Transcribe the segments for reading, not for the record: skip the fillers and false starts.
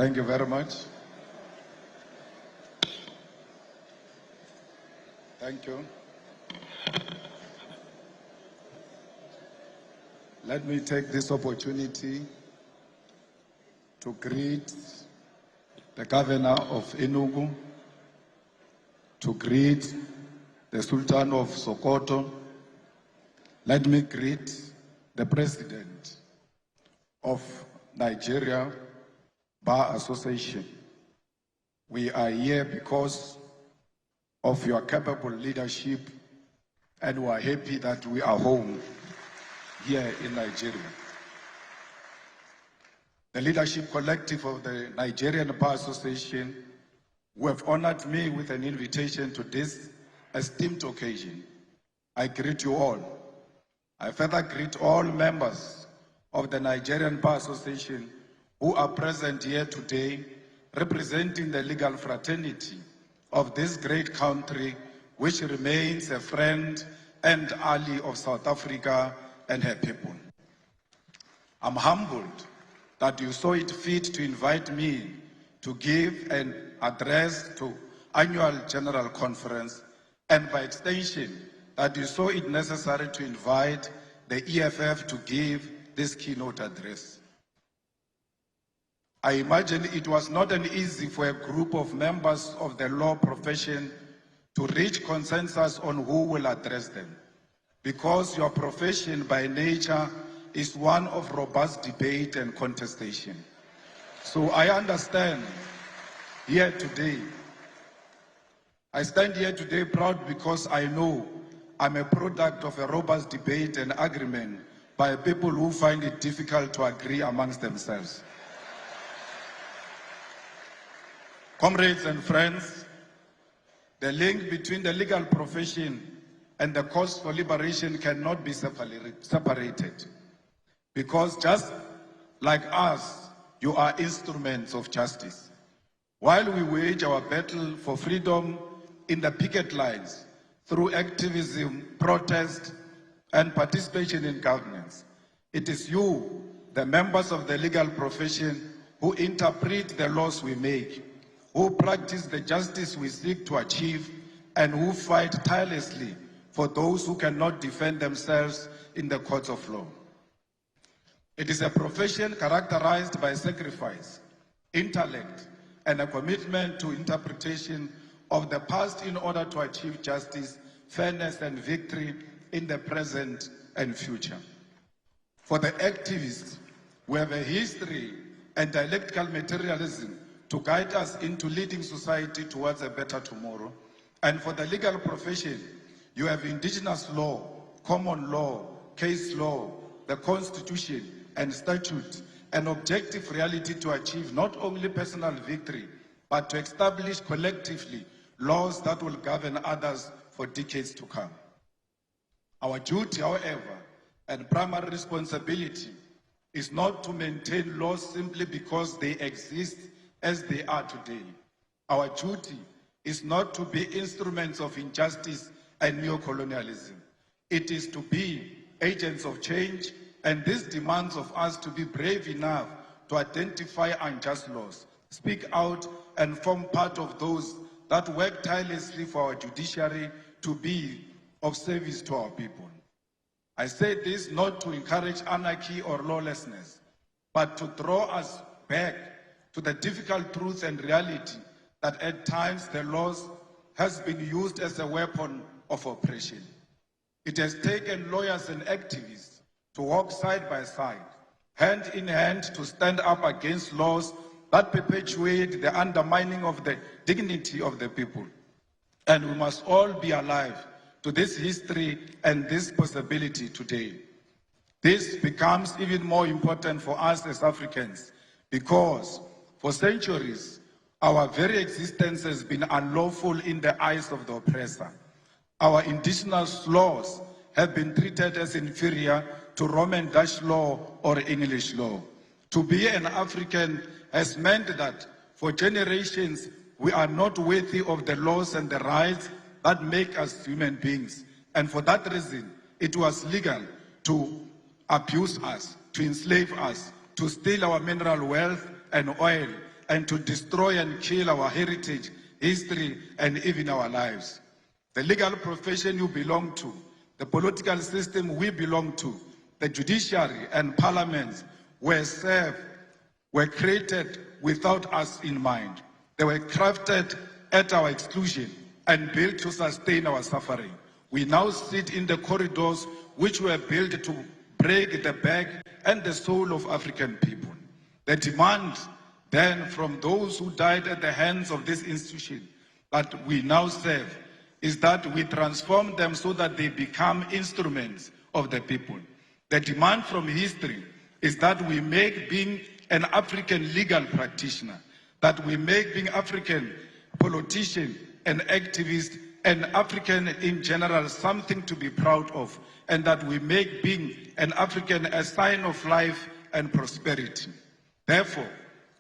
Thank you very much. Thank you. Let me take this opportunity to greet the Governor of Enugu, to greet the Sultan of Sokoto. Let me greet the President of Nigeria Bar Association. We are here because of your capable leadership, and we are happy that we are home here in Nigeria. The leadership collective of the Nigerian Bar Association, who have honored me with an invitation to this esteemed occasion, I greet you all. I further greet all members of the Nigerian Bar Association who are present here today, representing the legal fraternity of this great country, which remains a friend and ally of South Africa and her people. I'm humbled that you saw it fit to invite me to give an address to annual general conference, and by extension, that you saw it necessary to invite the EFF to give this keynote address. I imagine it was not an easy for a group of members of the law profession to reach consensus on who will address them, because your profession by nature is one of robust debate and contestation. So I understand here today. I stand here today proud because I know I'm a product of a robust debate and agreement by people who find it difficult to agree amongst themselves. Comrades and friends, the link between the legal profession and the cause for liberation cannot be separated. Because just like us, you are instruments of justice. While we wage our battle for freedom in the picket lines, through activism, protest, and participation in governance, it is you, the members of the legal profession, who interpret the laws we make, who practice the justice we seek to achieve, and who fight tirelessly for those who cannot defend themselves in the courts of law. It is a profession characterized by sacrifice, intellect, and a commitment to interpretation of the past in order to achieve justice, fairness, and victory in the present and future. For the activists, we have a history and dialectical materialism to guide us into leading society towards a better tomorrow. And for the legal profession, you have indigenous law, common law, case law, the Constitution, and statute, an objective reality to achieve not only personal victory, but to establish collectively laws that will govern others for decades to come. Our duty, however, and primary responsibility is not to maintain laws simply because they exist as they are today. Our duty is not to be instruments of injustice and neo-colonialism. It is to be agents of change, and this demands of us to be brave enough to identify unjust laws, speak out, and form part of those that work tirelessly for our judiciary to be of service to our people. I say this not to encourage anarchy or lawlessness, but to draw us back to the difficult truth and reality that at times the laws has been used as a weapon of oppression. It has taken lawyers and activists to walk side by side, hand in hand, to stand up against laws that perpetuate the undermining of the dignity of the people. And we must all be alive to this history and this possibility today. This becomes even more important for us as Africans because for centuries, our very existence has been unlawful in the eyes of the oppressor. Our indigenous laws have been treated as inferior to Roman Dutch law or English law. To be an African has meant that for generations, we are not worthy of the laws and the rights that make us human beings. And for that reason, it was legal to abuse us, to enslave us, to steal our mineral wealth and oil, and to destroy and kill our heritage, history, and even our lives. The legal profession you belong to, the political system we belong to, the judiciary and parliaments were created without us in mind. They were crafted at our exclusion and built to sustain our suffering. We now sit in the corridors which were built to break the back and the soul of African people. The demand then from those who died at the hands of this institution that we now serve is that we transform them so that they become instruments of the people. The demand from history is that we make being an African legal practitioner, that we make being African politician and activist and African in general something to be proud of, and that we make being an African a sign of life and prosperity. Therefore,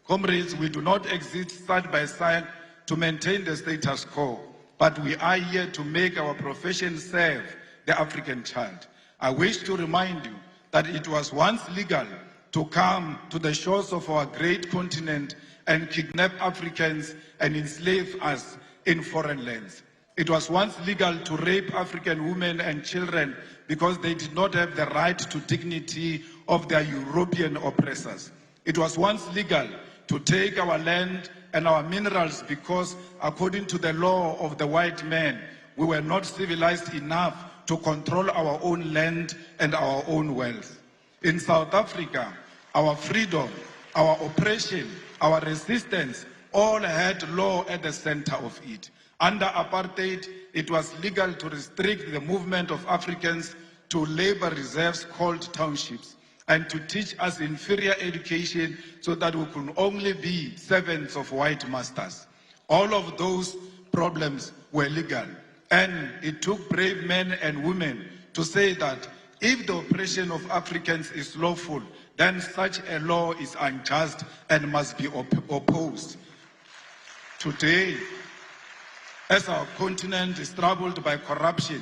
comrades, we do not exist side by side to maintain the status quo, but we are here to make our profession serve the African child. I wish to remind you that it was once legal to come to the shores of our great continent and kidnap Africans and enslave us in foreign lands. It was once legal to rape African women and children because they did not have the right to dignity of their European oppressors. It was once legal to take our land and our minerals because, according to the law of the white man, we were not civilized enough to control our own land and our own wealth. In South Africa, our freedom, our oppression, our resistance all had law at the center of it. Under apartheid, it was legal to restrict the movement of Africans to labor reserves called townships and to teach us inferior education so that we could only be servants of white masters. All of those problems were legal, and it took brave men and women to say that if the oppression of Africans is lawful, then such a law is unjust and must be opposed. Today, as our continent is troubled by corruption,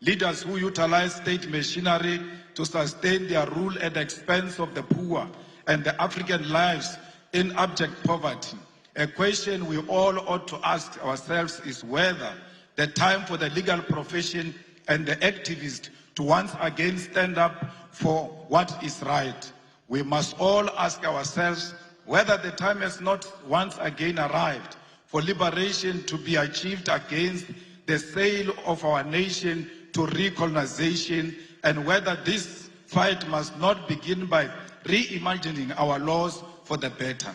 leaders who utilize state machinery to sustain their rule at the expense of the poor and the African lives in abject poverty, a question we all ought to ask ourselves is whether the time for the legal profession and the activists to once again stand up for what is right. We must all ask ourselves whether the time has not once again arrived for liberation to be achieved against the sale of our nation to recolonization, and whether this fight must not begin by reimagining our laws for the better.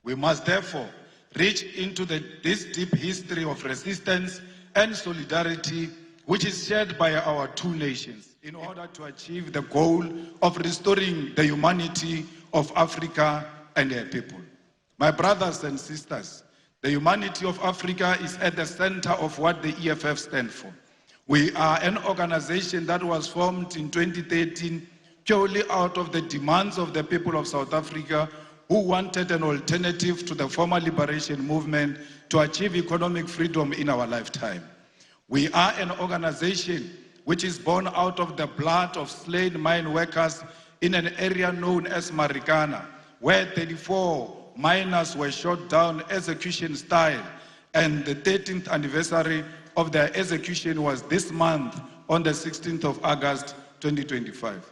We must therefore reach into this deep history of resistance and solidarity which is shared by our two nations in order to achieve the goal of restoring the humanity of Africa and their people. My brothers and sisters, the humanity of Africa is at the center of what the EFF stands for. We are an organization that was formed in 2013 purely out of the demands of the people of South Africa who wanted an alternative to the former liberation movement to achieve economic freedom in our lifetime. We are an organization which is born out of the blood of slain mine workers in an area known as Marikana, where 34 miners were shot down execution style, and the 13th anniversary of their execution was this month on the 16th of August 2025.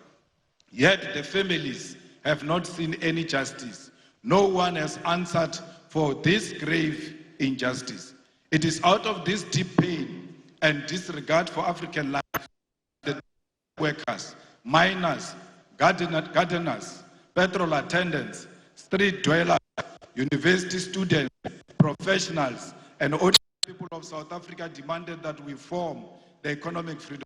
Yet the families have not seen any justice. No one has answered for this grave injustice. It is out of this deep pain and disregard for African life that workers, miners, gardeners, petrol attendants, street dwellers, university students, professionals, and ordinary people of South Africa demanded that we form the economic freedom.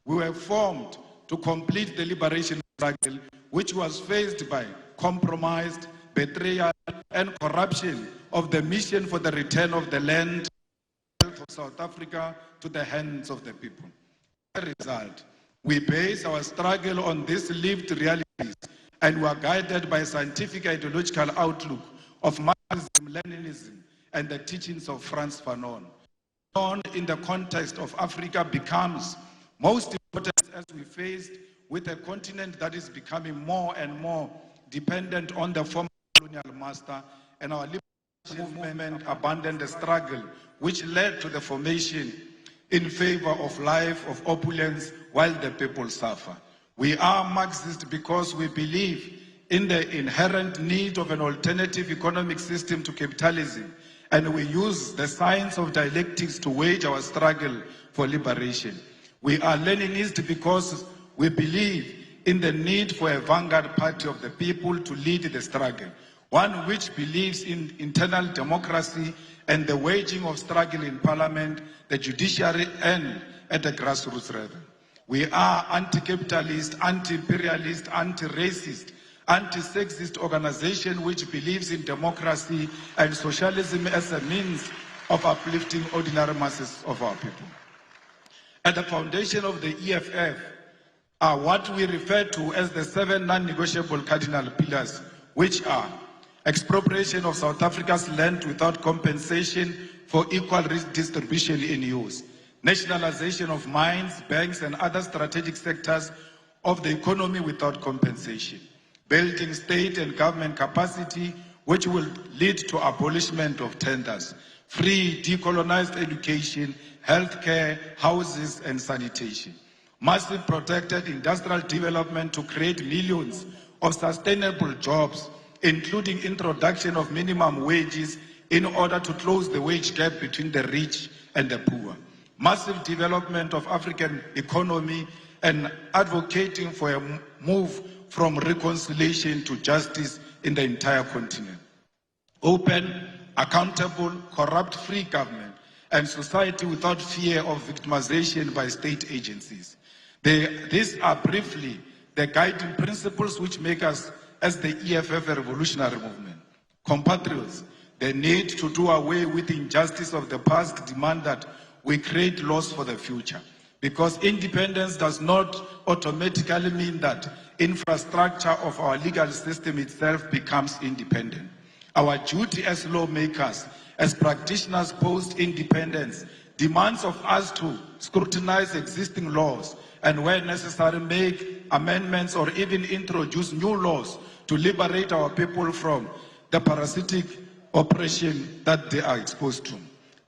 We were formed to complete the liberation struggle, which was faced by compromised, betrayal, and corruption of the mission for the return of the land of South Africa to the hands of the people. As a result, we base our struggle on these lived realities, and we are guided by a scientific ideological outlook of Marxism, Leninism, and the teachings of Frantz Fanon. Fanon in the context of Africa becomes most important as we faced with a continent that is becoming more and more dependent on the former colonial master and our liberation movement abandoned the struggle which led to the formation in favor of life of opulence while the people suffer. We are Marxist because we believe in the inherent need of an alternative economic system to capitalism, and we use the science of dialectics to wage our struggle for liberation. We are Leninist because we believe in the need for a vanguard party of the people to lead the struggle, one which believes in internal democracy and the waging of struggle in parliament, the judiciary, and at the grassroots level. We are anti-capitalist, anti-imperialist, anti-racist, anti-sexist organization which believes in democracy and socialism as a means of uplifting ordinary masses of our people. At the foundation of the EFF are what we refer to as the 7 non-negotiable cardinal pillars, which are expropriation of South Africa's land without compensation for equal distribution in use, nationalization of mines, banks, and other strategic sectors of the economy without compensation, building state and government capacity, which will lead to abolishment of tenders, free decolonized education, healthcare, houses, and sanitation, massive protected industrial development to create millions of sustainable jobs, including introduction of minimum wages in order to close the wage gap between the rich and the poor, massive development of African economy, and advocating for a move from reconciliation to justice in the entire continent. Open, accountable, corrupt-free government, and society without fear of victimization by state agencies. These are briefly the guiding principles which make us, as the EFF, a revolutionary movement. Compatriots, the need to do away with the injustice of the past demand that we create laws for the future, because independence does not automatically mean that infrastructure of our legal system itself becomes independent. Our duty as lawmakers, as practitioners post-independence, demands of us to scrutinize existing laws and where necessary make amendments or even introduce new laws to liberate our people from the parasitic oppression that they are exposed to.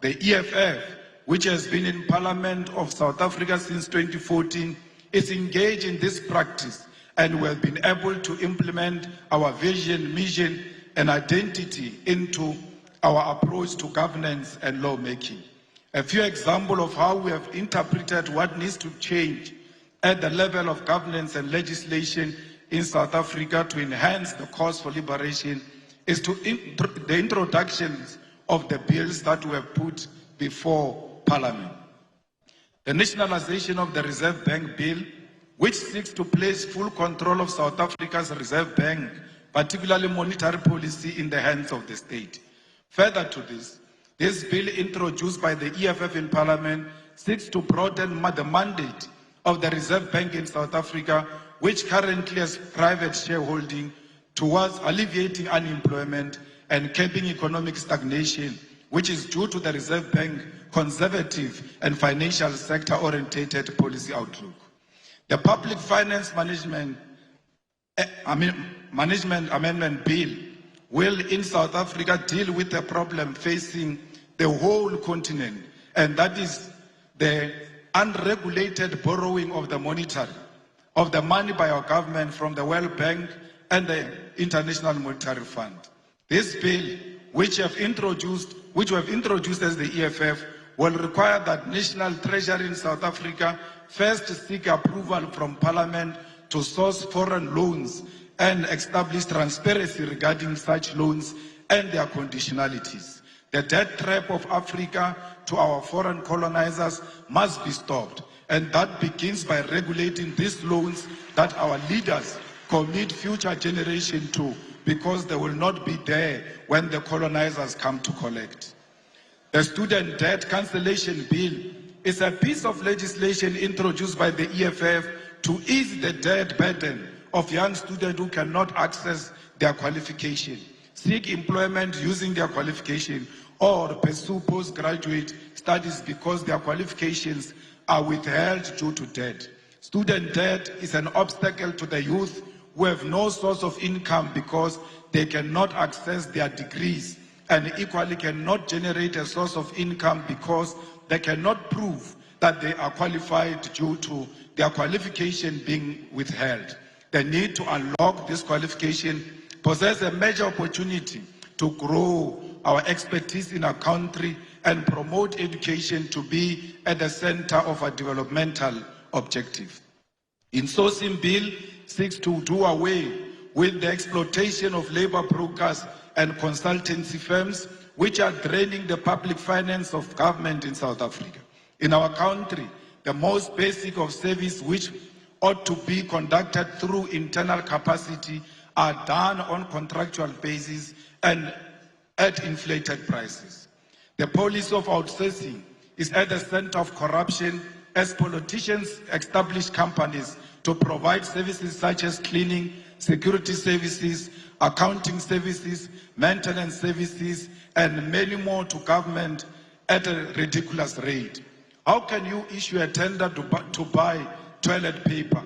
The EFF, which has been in Parliament of South Africa since 2014, is engaged in this practice, and we have been able to implement our vision, mission, and identity into our approach to governance and lawmaking. A few examples of how we have interpreted what needs to change at the level of governance and legislation in South Africa to enhance the cause for liberation is the introductions of the bills that were put before Parliament. The nationalization of the Reserve Bank Bill, which seeks to place full control of South Africa's Reserve Bank, particularly monetary policy, in the hands of the state. Further to this bill introduced by the EFF in Parliament seeks to broaden the mandate of the Reserve Bank in South Africa, which currently has private shareholding, towards alleviating unemployment and curbing economic stagnation, which is due to the Reserve Bank conservative and financial sector-orientated policy outlook. The Public Finance Management Amendment Bill will in South Africa deal with the problem facing the whole continent, and that is the unregulated borrowing of the money by our government from the World Bank and the International Monetary Fund. This bill, which we have introduced as the EFF, will require that National Treasury in South Africa first seek approval from Parliament to source foreign loans and establish transparency regarding such loans and their conditionalities. The debt trap of Africa to our foreign colonizers must be stopped, and that begins by regulating these loans that our leaders commit future generations to, because they will not be there when the colonizers come to collect. The Student Debt Cancellation Bill is a piece of legislation introduced by the EFF to ease the debt burden of young students who cannot access their qualification, seek employment using their qualification, or pursue postgraduate studies because their qualifications are withheld due to debt. Student debt is an obstacle to the youth who have no source of income because they cannot access their degrees, and equally cannot generate a source of income because they cannot prove that they are qualified due to their qualification being withheld. The need to unlock this qualification possess a major opportunity to grow our expertise in our country and promote education to be at the center of our developmental objective. Insourcing Bill seeks to do away with the exploitation of labor brokers and consultancy firms which are draining the public finance of government in South Africa. In our country, the most basic of service which ought to be conducted through internal capacity are done on contractual basis and at inflated prices. The policy of outsourcing is at the center of corruption as politicians establish companies to provide services such as cleaning, security services, accounting services, maintenance services, and many more to government at a ridiculous rate. How can you issue a tender to buy toilet paper?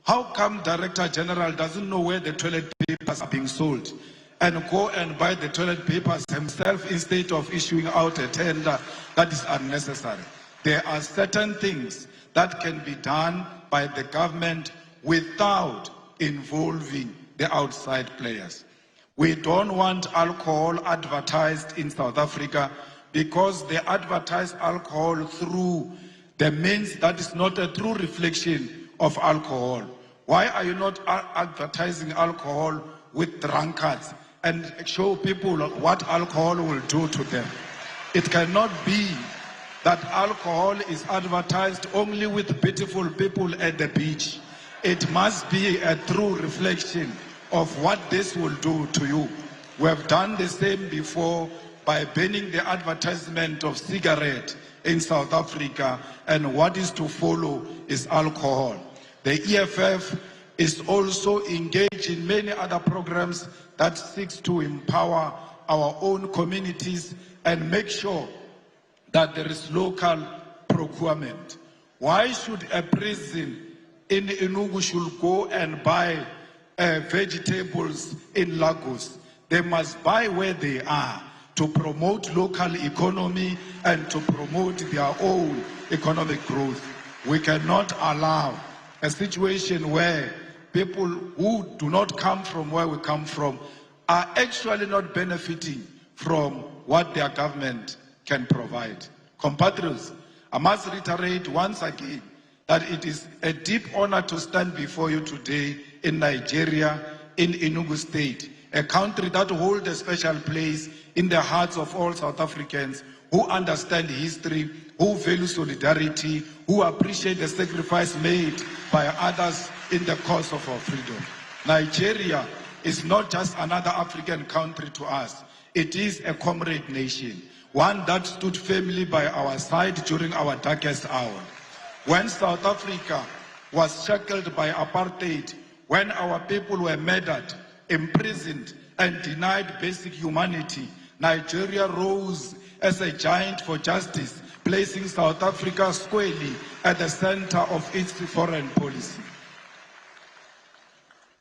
How come Director General doesn't know where the toilet papers are being sold and go and buy the toilet papers himself instead of issuing out a tender that is unnecessary? There are certain things that can be done by the government without involving the outside players. We don't want alcohol advertised in South Africa because they advertise alcohol through the means that is not a true reflection of alcohol. Why are you not advertising alcohol with drunkards and show people what alcohol will do to them? It cannot be that alcohol is advertised only with beautiful people at the beach. It must be a true reflection of what this will do to you. We have done the same before by banning the advertisement of cigarette in South Africa, and what is to follow is alcohol. The EFF is also engaged in many other programs that seeks to empower our own communities and make sure that there is local procurement. Why should a prison in Enugu should go and buy vegetables in Lagos? They must buy where they are to promote local economy and to promote their own economic growth. We cannot allow a situation where people who do not come from where we come from are actually not benefiting from what their government can provide. Compatriots, I must reiterate once again that it is a deep honor to stand before you today in Nigeria, in Enugu State, a country that holds a special place in the hearts of all South Africans who understand history, who value solidarity, who appreciate the sacrifice made by others in the cause of our freedom. Nigeria is not just another African country to us. It is a comrade nation, one that stood firmly by our side during our darkest hour. When South Africa was shackled by apartheid, when our people were murdered, imprisoned, and denied basic humanity, Nigeria rose as a giant for justice, placing South Africa squarely at the center of its foreign policy.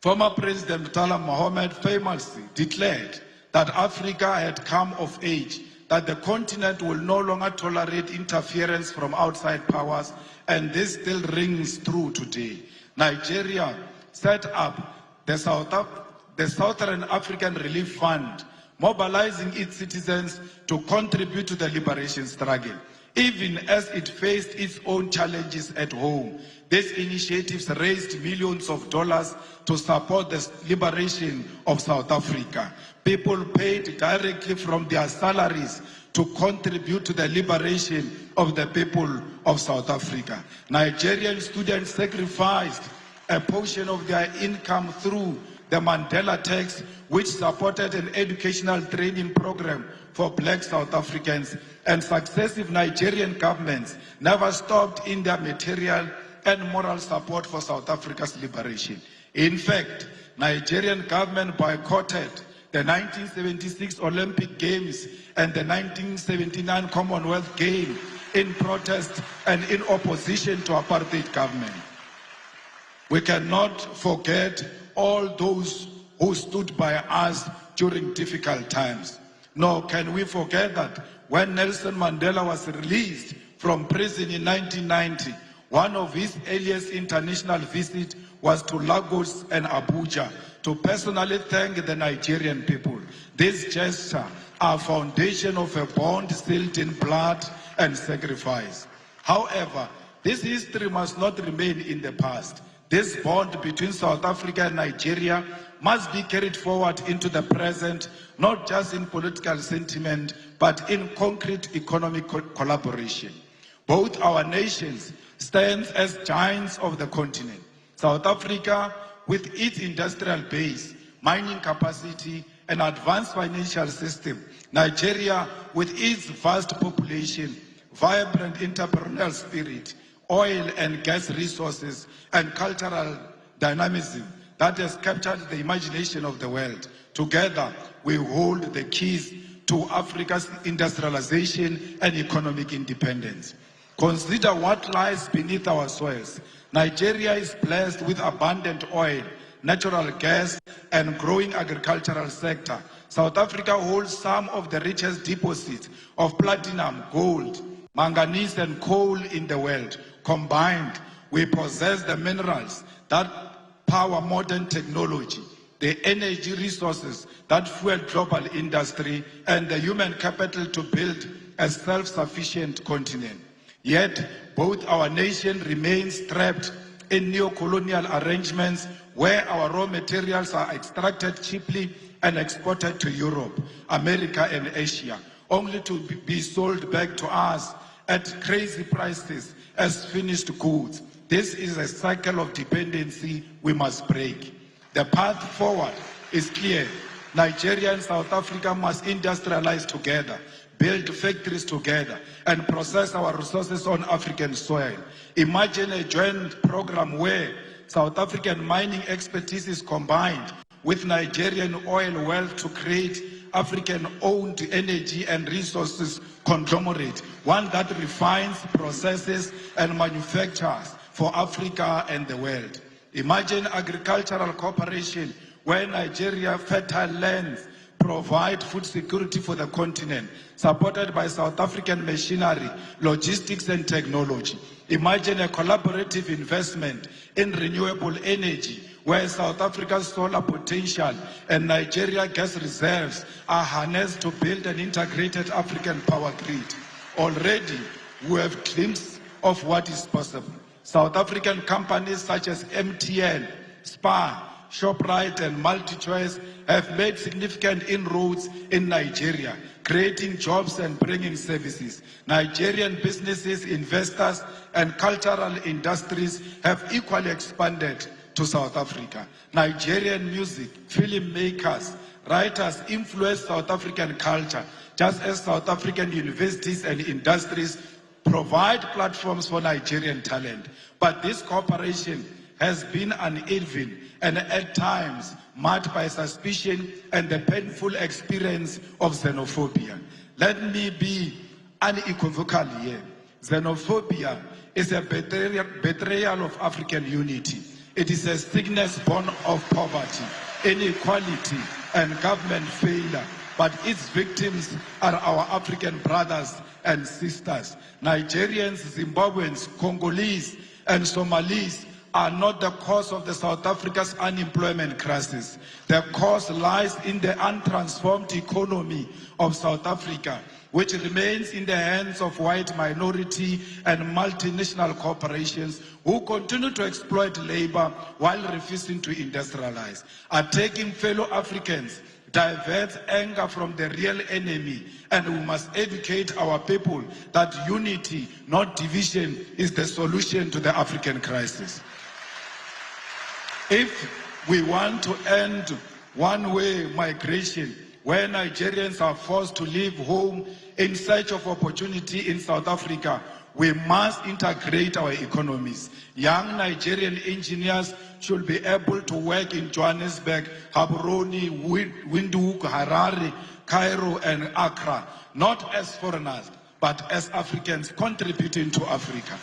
Former President Murtala Mohammed famously declared that Africa had come of age, that the continent will no longer tolerate interference from outside powers, and this still rings true today. Nigeria set up the Southern African Relief Fund, mobilizing its citizens to contribute to the liberation struggle. Even as it faced its own challenges at home, these initiatives raised millions of dollars to support the liberation of South Africa. People paid directly from their salaries to contribute to the liberation of the people of South Africa. Nigerian students sacrificed a portion of their income through the Mandela Tax, which supported an educational training program for black South Africans, and successive Nigerian governments never stopped in their material and moral support for South Africa's liberation. In fact, Nigerian government boycotted the 1976 Olympic Games and the 1979 Commonwealth Games in protest and in opposition to apartheid government. We cannot forget all those who stood by us during difficult times. Nor can we forget that when Nelson Mandela was released from prison in 1990, one of his earliest international visits was to Lagos and Abuja to personally thank the Nigerian people. This gesture, a foundation of a bond sealed in blood and sacrifice. However, this history must not remain in the past. This bond between South Africa and Nigeria must be carried forward into the present, not just in political sentiment, but in concrete economic collaboration. Both our nations stand as giants of the continent. South Africa, with its industrial base, mining capacity, and advanced financial system. Nigeria, with its vast population, vibrant entrepreneurial spirit, oil and gas resources, and cultural dynamism that has captured the imagination of the world. Together, we hold the keys to Africa's industrialization and economic independence. Consider what lies beneath our soils. Nigeria is blessed with abundant oil, natural gas, and growing agricultural sector. South Africa holds some of the richest deposits of platinum, gold, manganese, and coal in the world. Combined, we possess the minerals that power modern technology, the energy resources that fuel global industry, and the human capital to build a self-sufficient continent. Yet, both our nation remains trapped in neo-colonial arrangements where our raw materials are extracted cheaply and exported to Europe, America, and Asia, only to be sold back to us at crazy prices as finished goods. This is a cycle of dependency we must break. The path forward is clear. Nigeria and South Africa must industrialize together, build factories together, and process our resources on African soil. Imagine a joint program where South African mining expertise is combined with Nigerian oil wealth to create African-owned energy and resources conglomerate, one that refines, processes, and manufactures for Africa and the world. Imagine agricultural cooperation where Nigeria fertile lands provide food security for the continent, supported by South African machinery, logistics, and technology. Imagine a collaborative investment in renewable energy, where South Africa's solar potential and Nigeria gas reserves are harnessed to build an integrated African power grid. Already, we have glimpses of what is possible. South African companies such as MTN, SPAR, ShopRite, and MultiChoice have made significant inroads in Nigeria, creating jobs and bringing services. Nigerian businesses, investors, and cultural industries have equally expanded to South Africa. Nigerian music, filmmakers, writers influence South African culture, just as South African universities and industries provide platforms for Nigerian talent. But this cooperation has been uneven and at times marked by suspicion and the painful experience of xenophobia. Let me be unequivocal here. Xenophobia is a betrayal of African unity. It is a sickness born of poverty, inequality, and government failure. But its victims are our African brothers and sisters. Nigerians, Zimbabweans, Congolese, and Somalis are not the cause of the South Africa's unemployment crisis. The cause lies in the untransformed economy of South Africa, which remains in the hands of white minority and multinational corporations who continue to exploit labor while refusing to industrialize. Attacking fellow Africans diverts anger from the real enemy, and we must educate our people that unity, not division, is the solution to the African crisis. If we want to end one-way migration, where Nigerians are forced to leave home in search of opportunity in South Africa, we must integrate our economies. Young Nigerian engineers should be able to work in Johannesburg, Gaborone, Windhoek, Harare, Cairo, and Accra, not as foreigners, but as Africans contributing to Africa.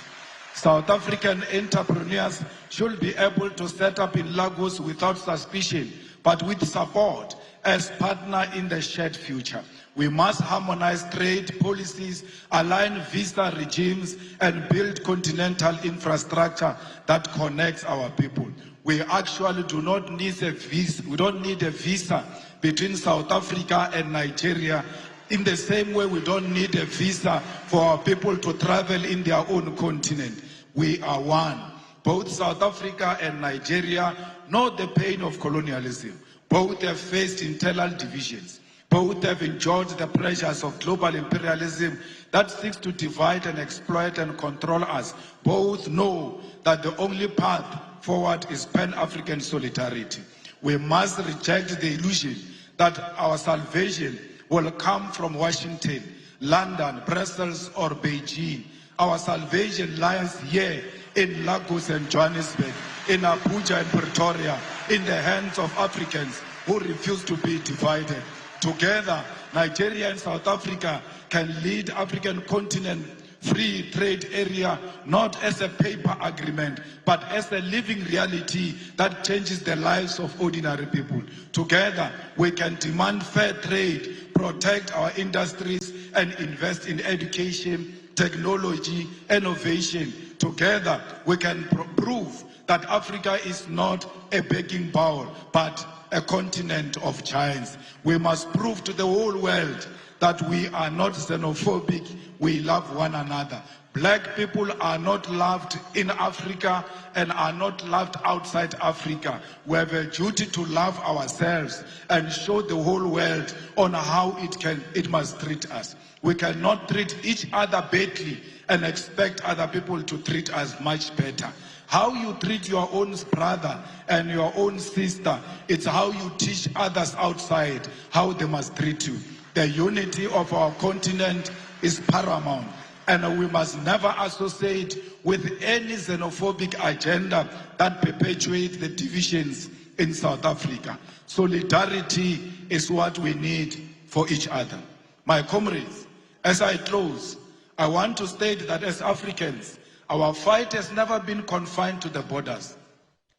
South African entrepreneurs should be able to set up in Lagos without suspicion, but with support as partner in the shared future. We must harmonize trade policies, align visa regimes, and build continental infrastructure that connects our people. We actually do not need a visa. We don't need a visa between South Africa and Nigeria. In the same way, we don't need a visa for our people to travel in their own continent. We are one. Both South Africa and Nigeria know the pain of colonialism. Both have faced internal divisions. Both have enjoyed the pressures of global imperialism that seeks to divide and exploit and control us. Both know that the only path forward is Pan-African solidarity. We must reject the illusion that our salvation will come from Washington, London, Brussels, or Beijing. Our salvation lies here in Lagos and Johannesburg, in Abuja and Pretoria, in the hands of Africans who refuse to be divided. Together, Nigeria and South Africa can lead African continent free trade area not as a paper agreement, but as a living reality that changes the lives of ordinary people. Together, we can demand fair trade, protect our industries, and invest in education, technology, innovation. Together, we can prove that Africa is not a begging bowl, but a continent of giants. We must prove to the whole world that we are not xenophobic, we love one another. Black people are not loved in Africa and are not loved outside Africa. We have a duty to love ourselves and show the whole world on how it must treat us. We cannot treat each other badly and expect other people to treat us much better. How you treat your own brother and your own sister, it's how you teach others outside how they must treat you. The unity of our continent is paramount, and we must never associate with any xenophobic agenda that perpetuates the divisions in South Africa. Solidarity is what we need for each other. My comrades, as I close, I want to state that as Africans, our fight has never been confined to the borders.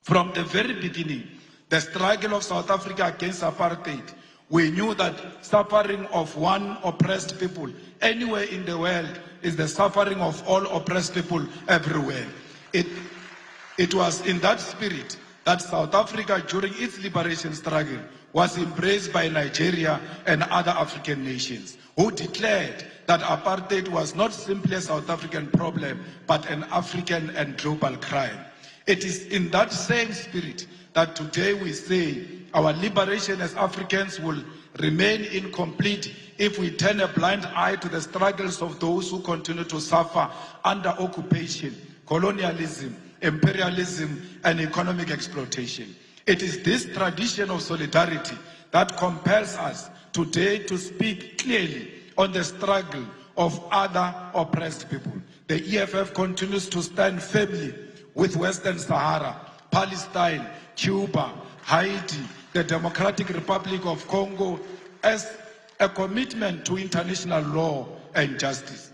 From the very beginning, the struggle of South Africa against apartheid, we knew that suffering of one oppressed people anywhere in the world is the suffering of all oppressed people everywhere. It was in that spirit that South Africa, during its liberation struggle, was embraced by Nigeria and other African nations, who declared that apartheid was not simply a South African problem, but an African and global crime. It is in that same spirit that today we say our liberation as Africans will remain incomplete if we turn a blind eye to the struggles of those who continue to suffer under occupation, colonialism, imperialism, and economic exploitation. It is this tradition of solidarity that compels us today to speak clearly on the struggle of other oppressed people. The EFF continues to stand firmly with Western Sahara, Palestine, Cuba, Haiti, the Democratic Republic of Congo as a commitment to international law and justice.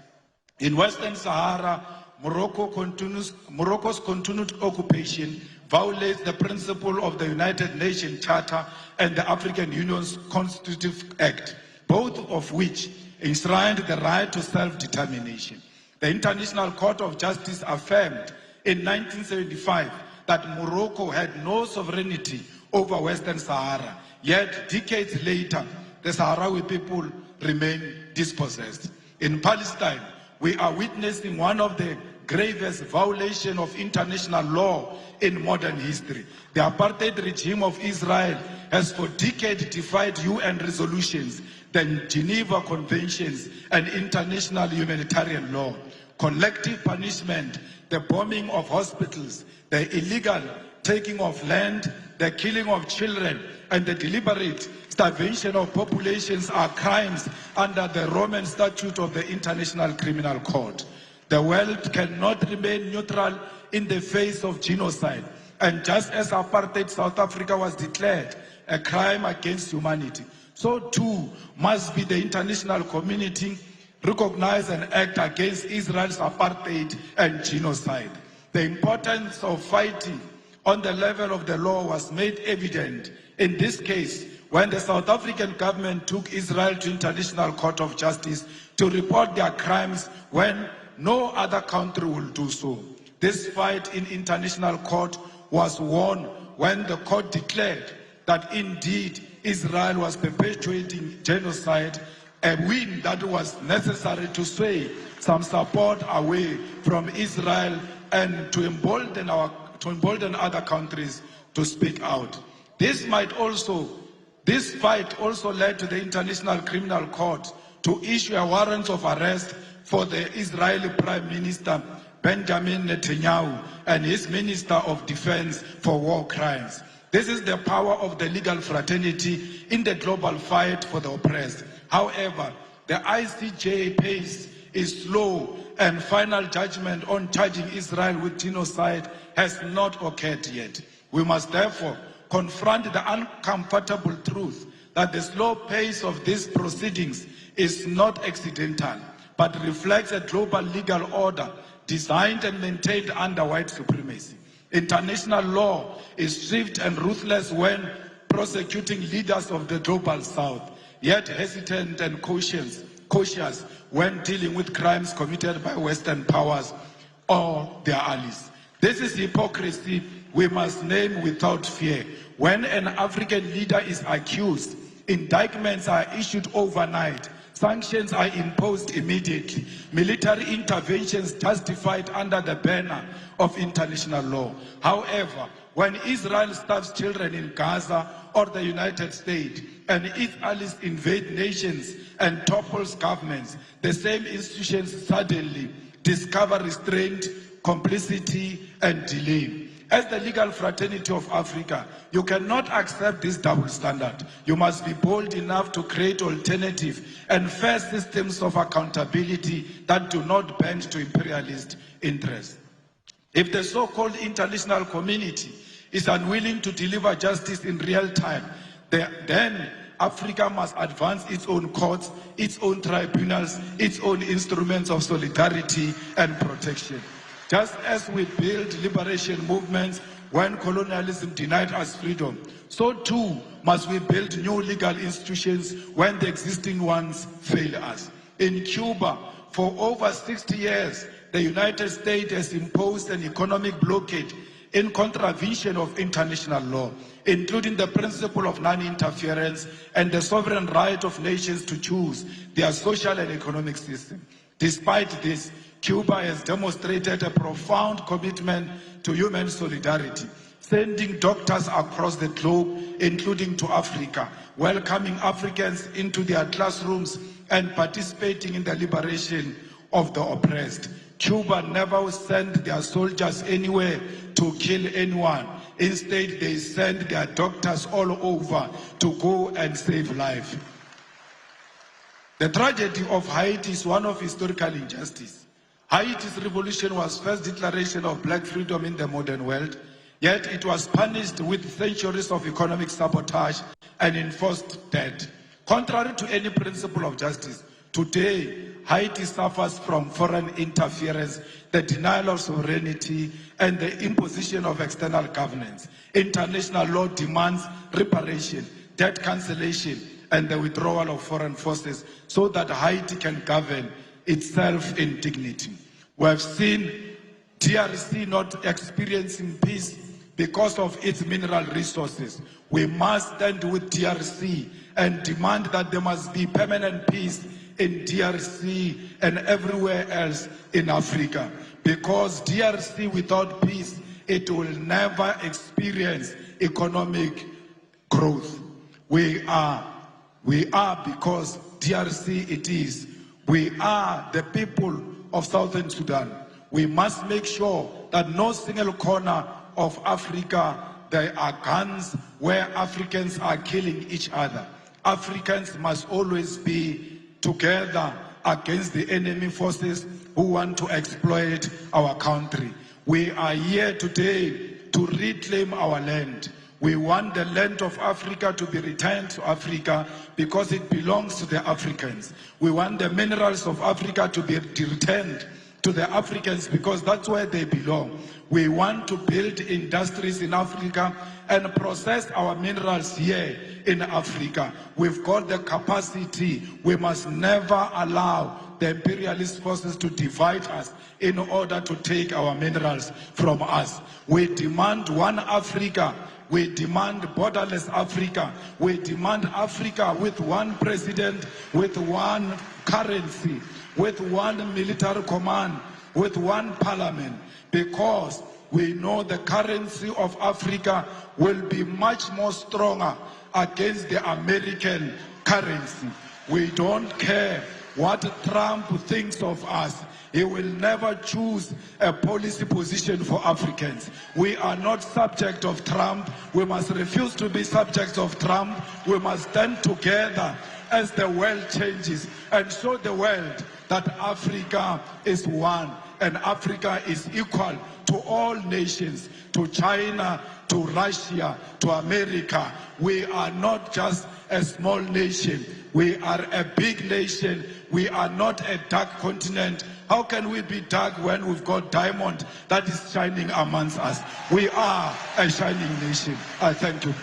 In Western Sahara, Morocco's continued occupation violates the principle of the United Nations Charter and the African Union's Constitutive Act, both of which enshrined the right to self-determination. The International Court of Justice affirmed in 1975 that Morocco had no sovereignty over Western Sahara. Yet, decades later, the Sahrawi people remain dispossessed. In Palestine, we are witnessing one of the gravest violations of international law in modern history. The apartheid regime of Israel has for decades defied UN resolutions, the Geneva Conventions, and international humanitarian law. Collective punishment, the bombing of hospitals, the illegal taking of land, the killing of children, and the deliberate starvation of populations are crimes under the Roman Statute of the International Criminal Court. The world cannot remain neutral in the face of genocide. And just as apartheid South Africa was declared a crime against humanity, so too must be the international community recognize and act against Israel's apartheid and genocide. The importance of fighting on the level of the law was made evident in this case when the South African government took Israel to International Court of Justice to report their crimes when no other country will do so. This fight in international court was won when the court declared that indeed Israel was perpetuating genocide, a win that was necessary to sway some support away from Israel and to embolden other countries to speak out. This fight also led to the International Criminal Court to issue a warrant of arrest for the Israeli Prime Minister Benjamin Netanyahu and his Minister of Defense for war crimes. This is the power of the legal fraternity in the global fight for the oppressed. However, the ICJ pace is slow and final judgment on charging Israel with genocide has not occurred yet. We must therefore confront the uncomfortable truth that the slow pace of these proceedings is not accidental, but reflects a global legal order designed and maintained under white supremacy. International law is swift and ruthless when prosecuting leaders of the global south, yet hesitant and cautious when dealing with crimes committed by Western powers or their allies. This is hypocrisy we must name without fear. When an African leader is accused, indictments are issued overnight, sanctions are imposed immediately, military interventions justified under the banner of international law. However, when Israel starves children in Gaza or the United States and its allies invade nations and topples governments, the same institutions suddenly discover restraint, complicity, and delay. As the legal fraternity of Africa, you cannot accept this double standard. You must be bold enough to create alternative and fair systems of accountability that do not bend to imperialist interests. If the so-called international community is unwilling to deliver justice in real time, then Africa must advance its own courts, its own tribunals, its own instruments of solidarity and protection. Just as we build liberation movements when colonialism denied us freedom, so too must we build new legal institutions when the existing ones fail us. In Cuba, for over 60 years, the United States has imposed an economic blockade in contravention of international law, including the principle of non-interference and the sovereign right of nations to choose their social and economic system. Despite this, Cuba has demonstrated a profound commitment to human solidarity, sending doctors across the globe, including to Africa, welcoming Africans into their classrooms and participating in the liberation of the oppressed. Cuba never sent their soldiers anywhere to kill anyone. Instead, they sent their doctors all over to go and save life. The tragedy of Haiti is one of historical injustice. Haiti's revolution was first declaration of black freedom in the modern world, yet it was punished with centuries of economic sabotage and enforced debt. Contrary to any principle of justice, today Haiti suffers from foreign interference, the denial of sovereignty, and the imposition of external governance. International law demands reparation, debt cancellation, and the withdrawal of foreign forces so that Haiti can govern itself in dignity. We have seen DRC not experiencing peace because of its mineral resources. We must stand with DRC and demand that there must be permanent peace in DRC and everywhere else in Africa. Because DRC without peace, it will never experience economic growth. We are because DRC it is. We are the people of Southern Sudan. We must make sure that no single corner of Africa there are guns where Africans are killing each other. Africans must always be together against the enemy forces who want to exploit our country. We are here today to reclaim our land. We want the land of Africa to be returned to Africa because it belongs to the Africans. We want the minerals of Africa to be returned to the Africans because that's where they belong. We want to build industries in Africa and process our minerals here in Africa. We've got the capacity. We must never allow the imperialist forces to divide us in order to take our minerals from us. We demand one Africa. We demand borderless Africa. We demand Africa with one president, with one currency, with one military command, with one parliament, because we know the currency of Africa will be much more stronger against the American currency. We don't care what Trump thinks of us. He will never choose a policy position for Africans. We are not subject of Trump. We must refuse to be subjects of Trump. We must stand together as the world changes and show the world that Africa is one and Africa is equal to all nations, to China, to Russia, to America. We are not just a small nation. We are a big nation. We are not a dark continent. How can we be dark when we've got diamond that is shining amongst us? We are a shining nation. I thank you.